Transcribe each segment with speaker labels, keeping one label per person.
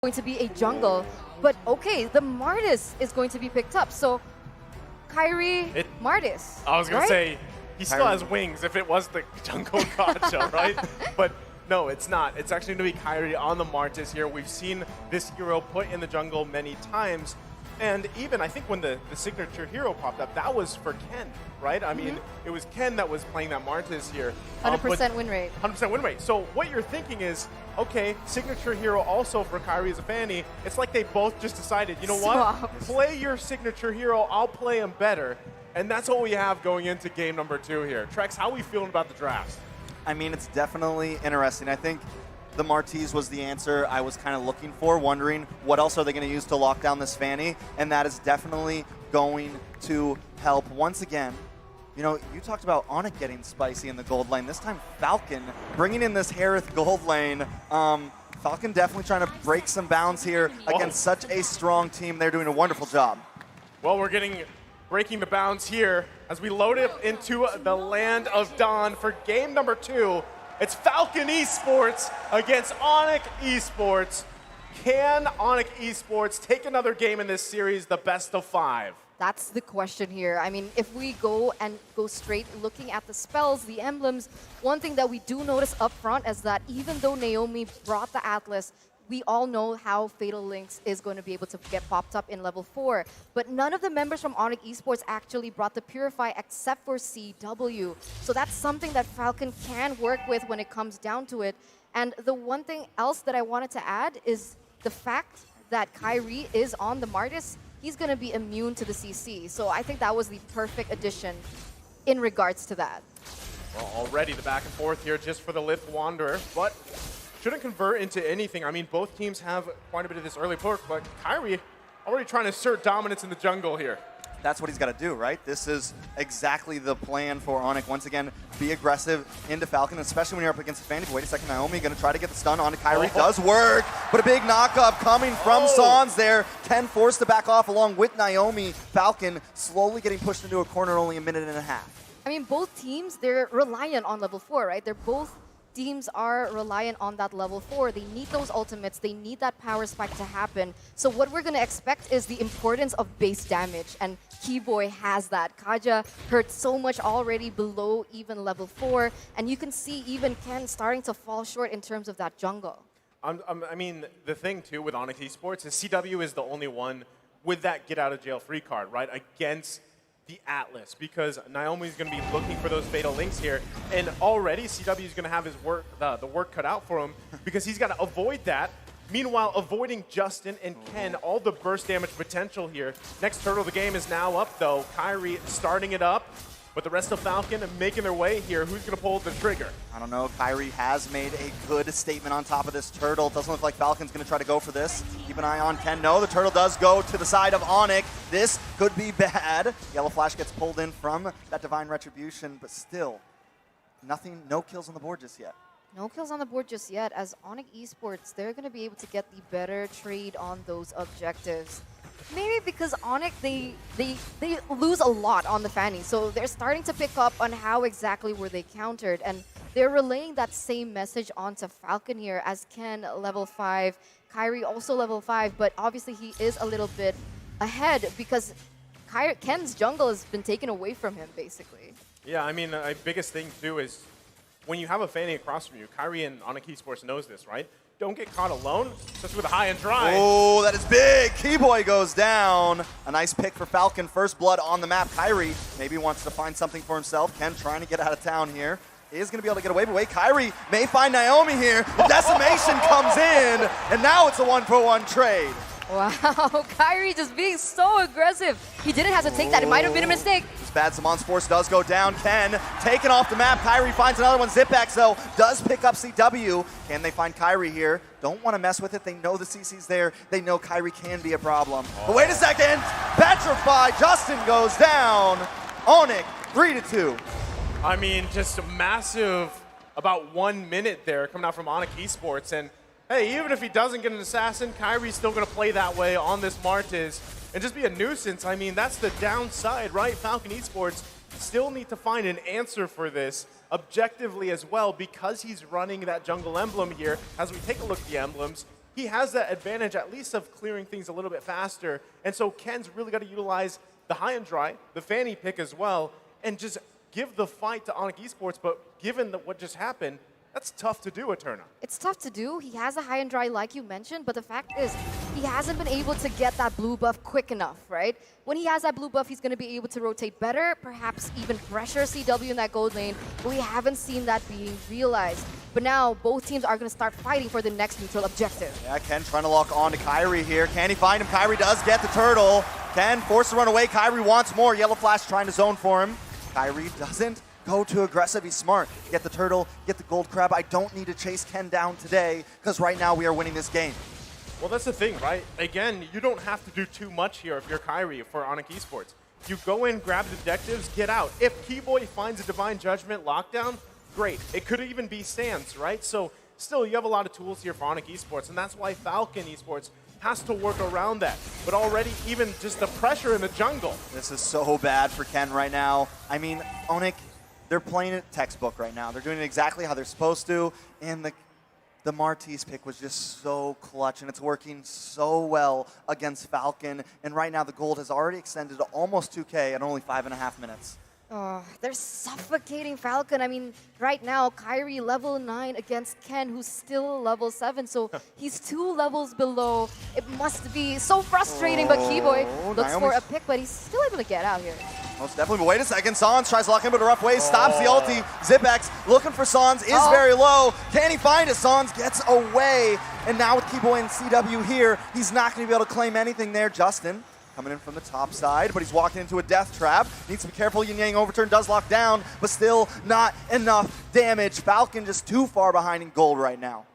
Speaker 1: going to be a jungle. But okay, the Martis is going to be picked up. So Kyrie, Martis.
Speaker 2: I was going
Speaker 1: right?
Speaker 2: to say, he still has wings if it was the jungle gotcha, right? But no, it's not. It's actually going to be Kyrie on the Martis here. We've seen this hero put in the jungle many times. And even, I think when the signature hero popped up, that was for Ken, right? I mean, it was Ken that was playing that Martis here.
Speaker 1: 100% win rate.
Speaker 2: 100% win rate. So what you're thinking is, okay, signature hero also for Kyrie as a Fanny. It's like they both just decided, you know what? Play your signature hero, I'll play him better. And that's what we have going into game number 2 here. Trex, how are we feeling about the draft?
Speaker 3: I mean, it's definitely interesting. I think the Martis was the answer I was kind of looking for, wondering what else are they going to use to lock down this Fanny, and that is definitely going to help. Once again, you know, you talked about ONIC getting spicy in the gold lane. This time, Falcon bringing in this Harith gold lane. Falcon definitely trying to break some bounds here against such a strong team. They're doing a wonderful job.
Speaker 2: Well, we're breaking the bounds here as we load it into the Land of Dawn for game number 2. It's Falcon Esports against ONIC Esports. Can ONIC Esports take another game in this series, the best of 5?
Speaker 1: That's the question here. I mean, if we go straight looking at the spells, the emblems, one thing that we do notice up front is that even though Naomi brought the Atlas, we all know how Fatal Links is going to be able to get popped up in level 4. But none of the members from ONIC Esports actually brought the Purify except for CW. So that's something that Falcon can work with when it comes down to it. And the one thing else that I wanted to add is the fact that Kyrie is on the Martis. He's going to be immune to the CC. So I think that was the perfect addition in regards to that.
Speaker 2: Well, already the back and forth here just for the Lift Wanderer, but shouldn't convert into anything. I mean, both teams have quite a bit of this early perk, but Kyrie already trying to assert dominance in the jungle here.
Speaker 3: That's what he's got to do, right? This is exactly the plan for ONIC. Once again, be aggressive into Falcon, especially when you're up against a Fanny. Wait a second, Naomi going to try to get the stun on Kyrie. Does work, but a big knock-up coming from Sans there. Ken forced to back off along with Naomi. Falcon slowly getting pushed into a corner, only a minute and a half.
Speaker 1: I mean, both teams, they're reliant on level 4, right? They're both teams are reliant on that level 4. They need those ultimates. They need that power spike to happen. So what we're going to expect is the importance of base damage. And Keyboy has that. Kaja hurt so much already below even level 4. And you can see even Ken starting to fall short in terms of that jungle.
Speaker 2: I mean, the thing, too, with ONIC Esports is CW is the only one with that get-out-of-jail-free card, right, against the Atlas, because Naomi's going to be looking for those Fatal Links here, and already CW is going to have his work, the work cut out for him, because he's got to avoid that. Meanwhile, avoiding Justin and Ken, all the burst damage potential here. Next turtle of the game is now up, though. Kyrie starting it up, but the rest of Falcon making their way here. Who's going to pull the trigger?
Speaker 3: I don't know. Kyrie has made a good statement on top of this turtle. Doesn't look like Falcon's going to try to go for this. Keep an eye on Ken. No, the turtle does go to the side of ONIC. This could be bad. Yellow Flash gets pulled in from that Divine Retribution, but still, nothing, no kills on the board just yet.
Speaker 1: No kills on the board just yet, as ONIC Esports, they're going to be able to get the better trade on those objectives. Maybe because ONIC, they lose a lot on the Fanny, so they're starting to pick up on how exactly were they countered, and they're relaying that same message onto Falcon here as Ken level 5, Kyrie also level 5, but obviously he is a little bit ahead because Ken's jungle has been taken away from him, basically.
Speaker 2: Yeah, I mean, the biggest thing, too, is when you have a Fanny across from you, Kyrie and ONIC Esports knows this, right? Don't get caught alone, especially with a high and dry.
Speaker 3: Oh, that is big. Keyboy goes down. A nice pick for Falcon. First blood on the map. Kyrie maybe wants to find something for himself. Ken trying to get out of town here. Is going to be able to get away, but wait, Kyrie may find Naomi here. The decimation comes in, and now it's a 1-for-1 trade.
Speaker 1: Wow, Kyrie just being so aggressive. He didn't have to take that. It might have been a mistake.
Speaker 3: This bad Samon's Force does go down. Ken taken off the map. Kyrie finds another one. Zipbax, though, does pick up CW. Can they find Kyrie here? Don't want to mess with it. They know the CC's there. They know Kyrie can be a problem. But wait a second. Petrify. Justin goes down. ONIC, 3-2.
Speaker 2: I mean, just a massive, about 1 minute there coming out from ONIC Esports. And hey, even if he doesn't get an assassin, Kyrie's still going to play that way on this Martis and just be a nuisance. I mean, that's the downside, right? Falcon Esports still need to find an answer for this objectively as well, because he's running that jungle emblem here. As we take a look at the emblems, he has that advantage at least of clearing things a little bit faster. And so Ken's really got to utilize the high and dry, the Fanny pick as well, and just give the fight to ONIC Esports. But given what just happened, that's tough to do, Eterna.
Speaker 1: It's tough to do. He has a high and dry like you mentioned, but the fact is he hasn't been able to get that blue buff quick enough, right? When he has that blue buff, he's going to be able to rotate better, perhaps even pressure CW in that gold lane, but we haven't seen that being realized. But now both teams are going to start fighting for the next neutral objective.
Speaker 3: Yeah, Ken trying to lock on to Kyrie here. Can he find him? Kyrie does get the turtle. Ken forced to run away. Kyrie wants more. Yellow Flash trying to zone for him. Kyrie doesn't go too aggressive. He's smart. Get the turtle, get the gold crab. I don't need to chase Ken down today because right now we are winning this game.
Speaker 2: Well, that's the thing, right? Again, you don't have to do too much here if you're Kyrie for ONIC Esports. You go in, grab the objectives, get out. If Keyboy finds a Divine Judgment lockdown, great. It could even be Sands, right? So still, you have a lot of tools here for ONIC Esports, and that's why Falcon Esports has to work around that. But already, even just the pressure in the jungle.
Speaker 3: This is so bad for Ken right now. I mean, ONIC, they're playing it textbook right now. They're doing it exactly how they're supposed to, and the Martys pick was just so clutch, and it's working so well against Falcon. And right now, the gold has already extended to almost 2K at only 5.5 minutes.
Speaker 1: Oh, they're suffocating Falcon. I mean, right now, Kyrie level 9 against Ken, who's still level 7. So he's 2 levels below. It must be so frustrating, but Keyboy looks for a pick, but he's still able to get out here.
Speaker 3: Most definitely, but wait a second. Sans tries to lock him in a rough way, stops the ulti. Zipex looking for Sans, is very low. Can he find it? Sans gets away. And now with Keyboy and CW here, he's not going to be able to claim anything there. Justin coming in from the top side, but he's walking into a death trap. Needs to be careful. Yin Yang overturn does lock down, but still not enough damage. Falcon just too far behind in gold right now.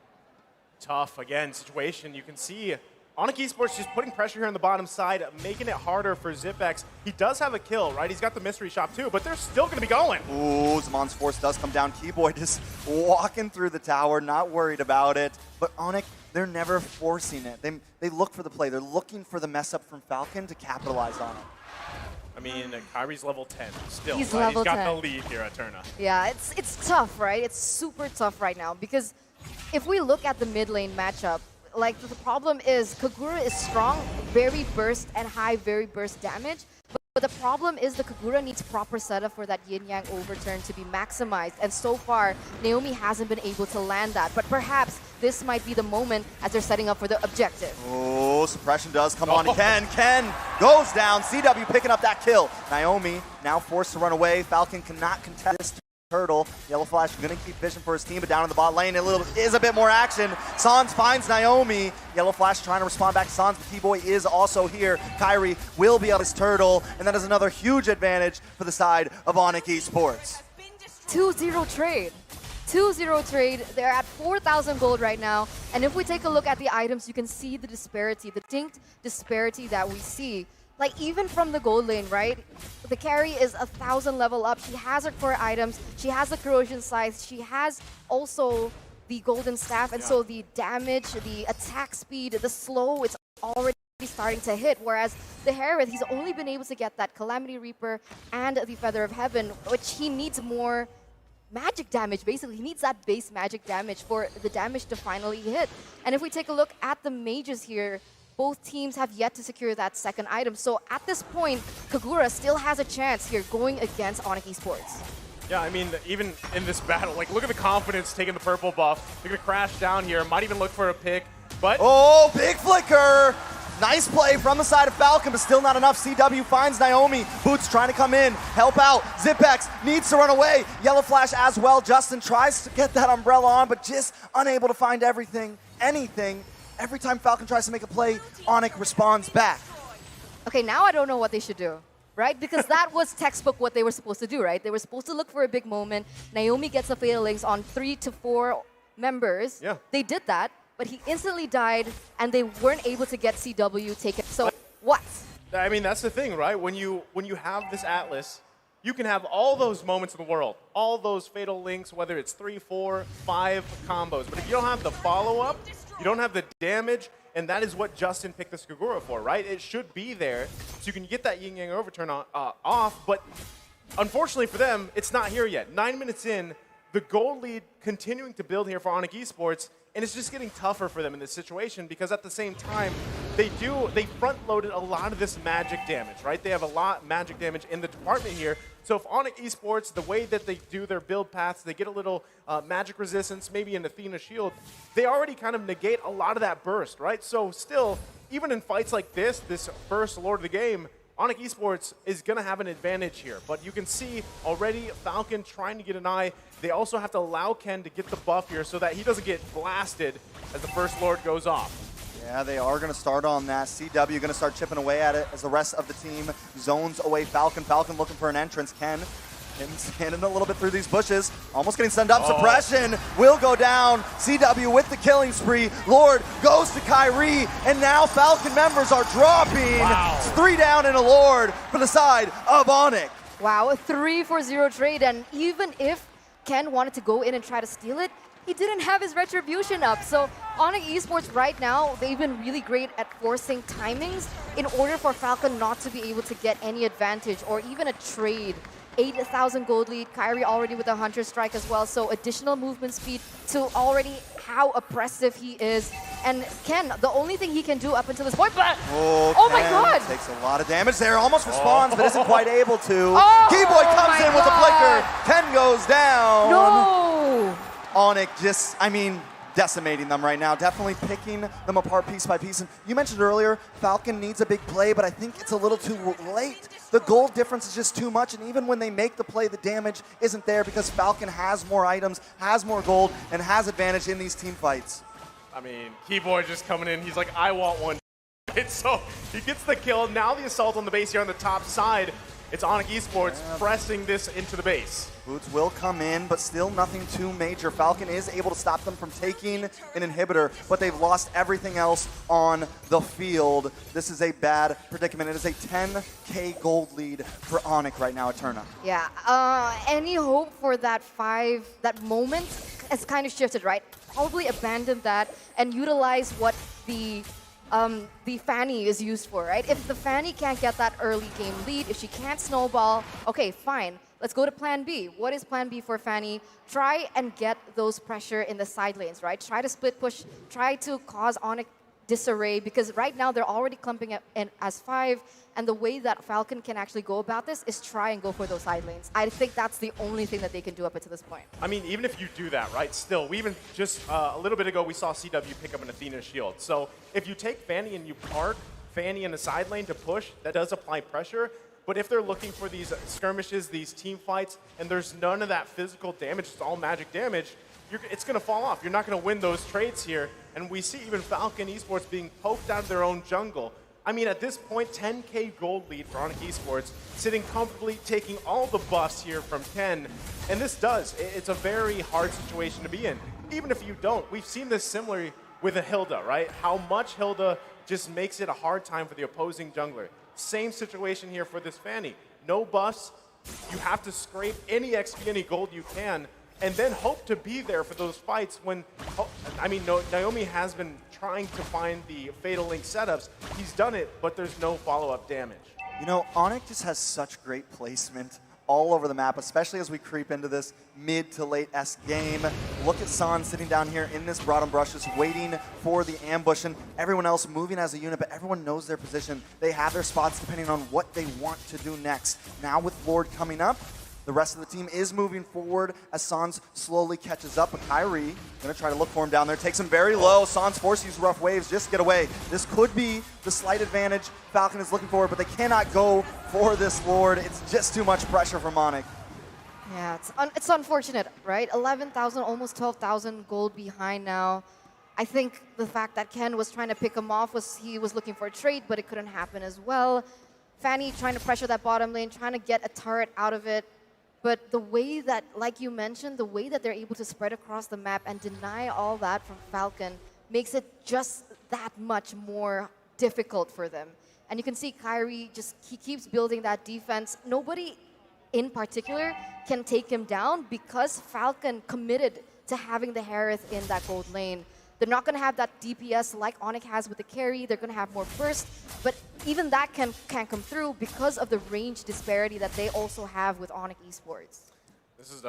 Speaker 2: Tough, again, situation. You can see ONIC Esports just putting pressure here on the bottom side, making it harder for Zipex. He does have a kill, right? He's got the mystery shop too, but they're still going to be going. Ooh,
Speaker 3: Zamon's force does come down. Keyboy just walking through the tower, not worried about it. But ONIC, they're never forcing it. They look for the play. They're looking for the mess up from Falcon to capitalize on it.
Speaker 2: I mean, Kyrie's level 10 still.
Speaker 1: He's
Speaker 2: right?
Speaker 1: level
Speaker 2: He's got
Speaker 1: 10.
Speaker 2: the lead here at Turna.
Speaker 1: Yeah, it's tough, right? It's super tough right now because if we look at the mid lane matchup, like the problem is Kagura is strong, very burst and high, very burst damage. But the problem is the Kagura needs proper setup for that Yin Yang overturn to be maximized. And so far, Naomi hasn't been able to land that. But perhaps this might be the moment as they're setting up for the objective.
Speaker 3: Oh, suppression does come on to Ken. Ken goes down. CW picking up that kill. Naomi now forced to run away. Falcon cannot contest this turtle. Yellow Flash going to keep vision for his team, but down in the bot lane, is a bit more action. Sans finds Naomi. Yellow Flash trying to respond back to Sans, but T-Boy is also here. Kyrie will be on his turtle, and that is another huge advantage for the side of ONIC Esports.
Speaker 1: 2-0 trade. 2-0 trade. They're at 4,000 gold right now. And if we take a look at the items, you can see the disparity, the distinct disparity that we see. Like, even from the gold lane, right? The carry is 1,000 level up. She has her core items. She has the corrosion scythe. She has also the golden staff. And so the damage, the attack speed, the slow, it's already starting to hit. Whereas the Herod, he's only been able to get that Calamity Reaper and the Feather of Heaven, which he needs more magic damage, basically. He needs that base magic damage for the damage to finally hit. And if we take a look at the mages here, both teams have yet to secure that second item. So at this point, Kagura still has a chance here going against ONIC Esports.
Speaker 2: Yeah, I mean, even in this battle, like, look at the confidence taking the purple buff. They're going to crash down here. Might even look for a pick, but...
Speaker 3: Oh, big flicker! Nice play from the side of Falcon, but still not enough. CW finds Naomi. Boots trying to come in, help out. Zipex needs to run away. Yellow Flash as well. Justin tries to get that umbrella on, but just unable to find anything. Every time Falcon tries to make a play, ONIC responds back.
Speaker 1: Okay, now I don't know what they should do, right? Because that was textbook what they were supposed to do, right? They were supposed to look for a big moment. Naomi gets the Fatal Links on 3 to 4 members.
Speaker 2: Yeah.
Speaker 1: They did that, but he instantly died, and they weren't able to get CW taken. So what?
Speaker 2: I mean, that's the thing, right? When you have this Atlas, you can have all those moments in the world, all those Fatal Links, whether it's 3, 4, 5 combos. But if you don't have the follow-up, you don't have the damage, and that is what Justin picked this Kagura for, right? It should be there, so you can get that Yin Yang overturn off, but unfortunately for them, it's not here yet. 9 minutes in, the gold lead continuing to build here for ONIC Esports, And it's just getting tougher for them in this situation because at the same time, they front-loaded a lot of this magic damage, right? They have a lot magic damage in the department here. So if ONIC Esports, the way that they do their build paths, they get a little magic resistance, maybe an Athena shield, they already kind of negate a lot of that burst, right? So still, even in fights like this first Lord of the game, ONIC Esports is going to have an advantage here. But you can see already Falcon trying to get an eye. They also have to allow Ken to get the buff here so that he doesn't get blasted as the first Lord goes off.
Speaker 3: Yeah, they are going to start on that. CW going to start chipping away at it as the rest of the team zones away Falcon. Falcon looking for an entrance. Ken standing a little bit through these bushes. Almost getting sent up. Suppression will go down. CW with the killing spree. Lord goes to Kyrie. And now Falcon members are dropping.
Speaker 2: Wow.
Speaker 3: It's 3 down and a Lord for the side of ONIC.
Speaker 1: Wow, a 3-for-0 trade. And even if Ken wanted to go in and try to steal it, he didn't have his retribution up. So ONIC Esports right now, they've been really great at forcing timings in order for Falcon not to be able to get any advantage or even a trade. 8,000 gold lead, Kyrie already with a Hunter Strike as well, so additional movement speed to already how oppressive he is. And Ken, the only thing he can do up until this point, but oh my god!
Speaker 3: Takes a lot of damage there, almost responds, but isn't quite able to.
Speaker 1: Oh,
Speaker 3: Keyboy comes in with a
Speaker 1: God.
Speaker 3: flicker, Ken goes down.
Speaker 1: No!
Speaker 3: ONIC just, I mean, decimating them right now, definitely picking them apart piece by piece. And you mentioned earlier, Falcon needs a big play, but I think it's a little too late. The gold difference is just too much, and even when they make the play, the damage isn't there because Falcon has more items, has more gold, and has advantage in these team fights.
Speaker 2: I mean, Keyboy just coming in, he's like, I want one. So he gets the kill. Now the assault on the base here on the top side. It's ONIC Esports pressing this into the base.
Speaker 3: Boots will come in, but still nothing too major. Falcon is able to stop them from taking an inhibitor, but they've lost everything else on the field. This is a bad predicament. It is a 10K gold lead for ONIC right now at Turna.
Speaker 1: Yeah, any hope for that moment has kind of shifted, right? Probably abandon that and utilize what the Fanny is used for, right? If the Fanny can't get that early game lead, if she can't snowball, okay, fine. Let's go to plan B. What is plan B for Fanny? Try and get those pressure in the side lanes, right? Try to split push, try to cause ONIC disarray, because right now they're already clumping in as 5, and the way that Falcon can actually go about this is try and go for those side lanes. I think that's the only thing that they can do up until this point.
Speaker 2: I mean, even if you do that, right, still, we even just a little bit ago, we saw CW pick up an Athena shield. So if you take Fanny and you park Fanny in the side lane to push, that does apply pressure. But if they're looking for these skirmishes, these team fights, and there's none of that physical damage, it's all magic damage, it's going to fall off. You're not going to win those trades here. And we see even Falcon Esports being poked out of their own jungle. I mean, at this point, 10K gold lead for ONIC Esports, sitting comfortably, taking all the buffs here from Ken. And this it's a very hard situation to be in. Even if you don't, we've seen this similarly with a Hilda, right? How much Hilda just makes it a hard time for the opposing jungler. Same situation here for this Fanny. No buffs, you have to scrape any XP, any gold you can, and then hope to be there for those fights when, I mean, Naomi has been trying to find the Fatal Link setups. He's done it, but there's no follow-up damage.
Speaker 3: You know, ONIC just has such great placement all over the map, especially as we creep into this mid to late-esque game. Look at San sitting down here in this bottom brush, just waiting for the ambush, and everyone else moving as a unit, but everyone knows their position. They have their spots depending on what they want to do next. Now with Lord coming up, the rest of the team is moving forward as Sans slowly catches up, but Kyrie gonna try to look for him down there, takes him very low. Sans forced to use rough waves just to get away. This could be the slight advantage Falcon is looking for, but they cannot go for this Lord. It's just too much pressure from ONIC.
Speaker 1: Yeah, it's unfortunate, right? 11,000, almost 12,000 gold behind now. I think the fact that Ken was trying to pick him off he was looking for a trade, but it couldn't happen as well. Fanny trying to pressure that bottom lane, trying to get a turret out of it. But the way that, like you mentioned, the way that they're able to spread across the map and deny all that from Falcon makes it just that much more difficult for them. And you can see Kyrie he keeps building that defense. Nobody in particular can take him down because Falcon committed to having the Harith in that gold lane. They're not going to have that DPS like ONIC has with the carry. They're going to have more burst, but even that can't come through because of the range disparity that they also have with ONIC Esports.
Speaker 2: This is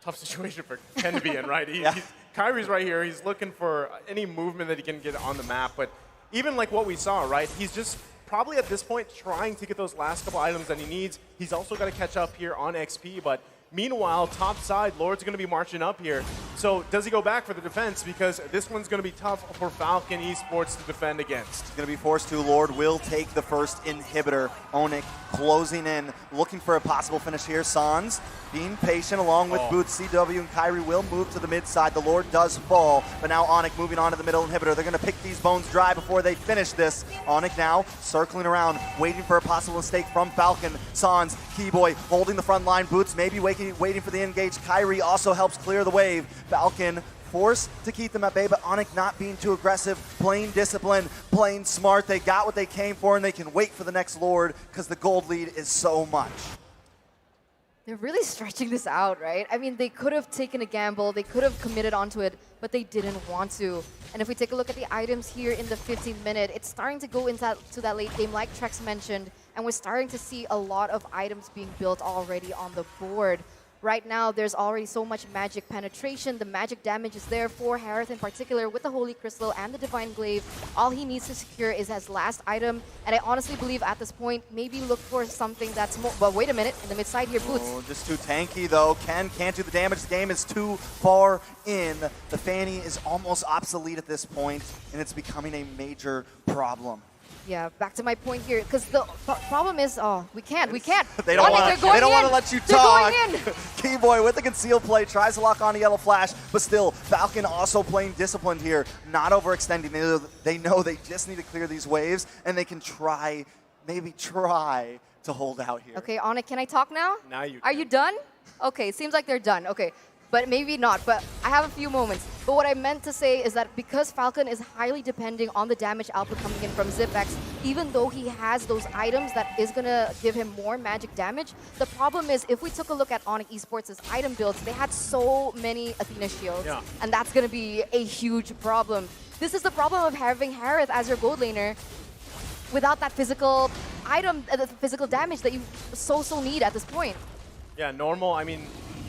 Speaker 2: tough situation for Ken to be in, right?
Speaker 3: Yeah.
Speaker 2: Kyrie's right here. He's looking for any movement that he can get on the map. But even like what we saw, right? He's just probably at this point trying to get those last couple items that he needs. He's also got to catch up here on XP. But meanwhile, top side, Lord's going to be marching up here. So does he go back for the defense? Because this one's going to be tough for Falcon Esports to defend against.
Speaker 3: He's going to be forced to. Lord will take the first inhibitor. ONIC closing in, looking for a possible finish here. Sans being patient along with Boots. CW and Kyrie will move to the mid side. The Lord does fall, but now ONIC moving on to the middle inhibitor. They're going to pick these bones dry before they finish this. ONIC now circling around, waiting for a possible mistake from Falcon. Sans, Keyboy holding the front line. Boots maybe waiting for the engage. Kyrie also helps clear the wave. Falcon forced to keep them at bay, but ONIC not being too aggressive, playing disciplined, playing smart. They got what they came for, and they can wait for the next Lord because the gold lead is so much.
Speaker 1: They're really stretching this out, right? I mean, they could have taken a gamble, they could have committed onto it, but they didn't want to. And if we take a look at the items here in the 15th minute, it's starting to go into that late game, like Trex mentioned, and we're starting to see a lot of items being built already on the board. Right now, there's already so much magic penetration. The magic damage is there for Harith in particular with the Holy Crystal and the Divine Glaive. All he needs to secure is his last item. And I honestly believe at this point, maybe look for something that's more... But wait a minute, in the mid side here, Boots.
Speaker 3: Oh, just too tanky though. Ken can't do the damage. The game is too far in. The Fanny is almost obsolete at this point, and it's becoming a major problem.
Speaker 1: Yeah, back to my point here, because the problem is, we can't.
Speaker 3: They don't want to let you talk.
Speaker 1: They're going in.
Speaker 3: Keyboy with the concealed play, tries to lock on a Yellow Flash, but still, Falcon also playing disciplined here, not overextending. They know they just need to clear these waves, and they can try, maybe try to hold out here.
Speaker 1: Okay, ONIC, can I talk now?
Speaker 2: Now you
Speaker 1: Are
Speaker 2: can.
Speaker 1: you done? Okay, seems like they're done. Okay, but maybe not. But I have a few moments. But what I meant to say is that because Falcon is highly depending on the damage output coming in from Zipex, even though he has those items that is going to give him more magic damage, the problem is if we took a look at ONIC Esports' item builds, they had so many Athena shields, and that's going to be a huge problem. This is the problem of having Harith as your gold laner without that physical item, the physical damage that you so need at this point.
Speaker 2: Yeah, normal. I mean,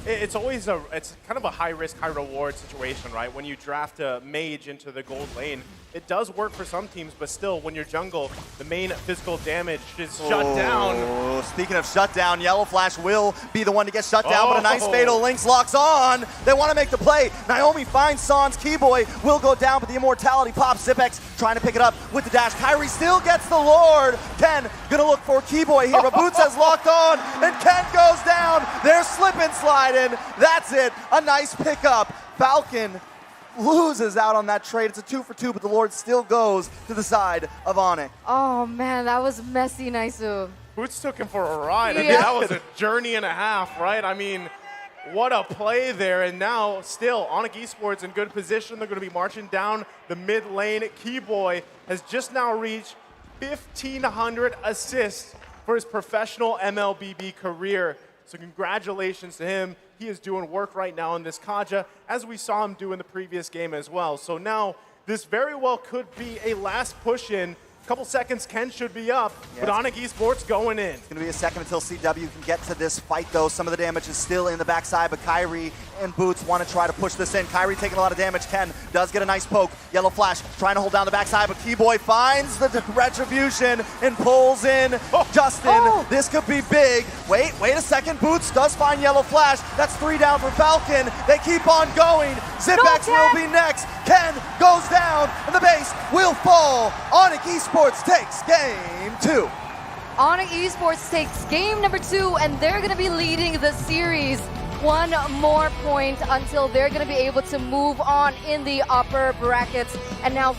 Speaker 2: it's always it's kind of a high risk, high reward situation, right? When you draft a mage into the gold lane, it does work for some teams, but still, when you're jungle, the main physical damage is shut down.
Speaker 3: Speaking of shut down, Yellow Flash will be the one to get shut down, but a nice Fatal Links locks on. They want to make the play. Naomi finds Sans. Keyboy will go down, but the Immortality pops. Zipex trying to pick it up with the dash. Kyrie still gets the Lord. Ken gonna look for Keyboy here, but Boots has locked on, and Ken goes down. They're slipping, sliding. That's it. A nice pickup. Falcon loses out on that trade. It's a 2 for 2, but the Lord still goes to the side of ONIC.
Speaker 1: Oh man, that was messy, Naisu.
Speaker 2: Boots took him for a ride. I mean, that was a journey and a half, right? I mean, what a play there. And now, still, ONIC Esports in good position. They're going to be marching down the mid lane. Keyboy has just now reached 1,500 assists for his professional MLBB career. So congratulations to him. He is doing work right now in this Kaja, as we saw him do in the previous game as well. So now, this very well could be a last push-in. Couple seconds, Ken should be up, but ONIC Esports going in.
Speaker 3: It's going to be a second until CW can get to this fight, though. Some of the damage is still in the backside, but Kyrie and Boots want to try to push this in. Kyrie taking a lot of damage. Ken does get a nice poke. Yellow Flash trying to hold down the backside, but Keyboy finds the retribution and pulls in Justin. This could be big. Wait a second. Boots does find Yellow Flash. That's 3 down for Falcon. They keep on going. Zipex will be next. Ken goes down, and the base will fall. ONIC Esports takes game 2.
Speaker 1: ONIC Esports takes game number 2, and they're going to be leading the series. One more point until they're going to be able to move on in the upper brackets. And now